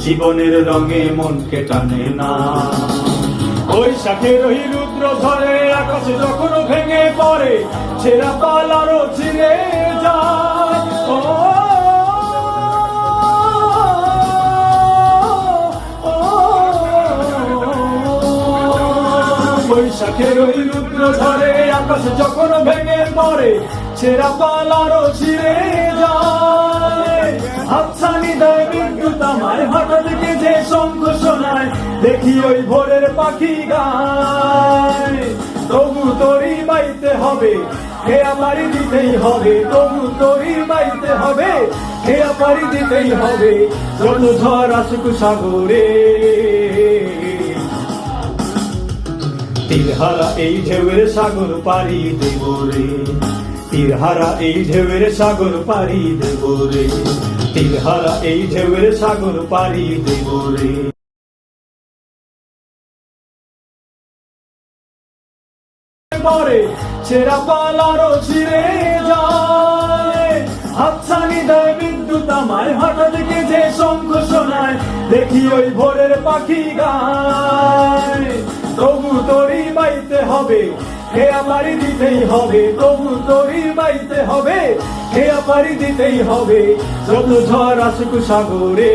জীবনের রঙে মনকে টানে না। বৈশাখের ওই রুদ্র ঝড়ে আকাশ যখন ভেঙে পড়ে, ছেঁড়া পাল আরো ছিঁড়ে যায়। বৈশাখের ওই রুদ্র ঝড়ে আকাশ যখন ভেঙে পড়ে, ছেঁড়া পাল আরো ছিঁড়ে যায়। হাতছানি দেয় বিদ্যুৎ আমায়, হঠাৎ যে শঙ্খ শোনায়, দেখি ওই ভোরের পাখি গায়। তবু তোরই বাইতে হবে, খেয়া পাড়ি দিতেই হবে। তবু তোরই বাইতে হবে, খেয়া পাড়ি দিতেই হবে। যত ঝড় আসুক সাগরে, তীরহারা এই ঢেউয়ের সাগর পাড়ি দেব রে। তীরহারা এই ঢেউয়ের সাগর পাড়ি দেব রে। তীরহারা এই ঢেউয়ের সাগর পাড়ি দেব রে। পরে ছেঁড়া পাল আরো ছিঁড়ে যায়। হাতছানি দেয় বিদ্যুৎ আমায়, হঠাৎ যে শঙ্খ শোনায়, দেখি ওই ভোরের পাখি গায়। তবু তোরই বাইতে হবে, খেয়া পাড়ি দিতেই হবে। তবু তোরই বাইতে হবে, খেয়া পাড়ি দিতেই হবে। যত ঝড় আসুক সাগরে।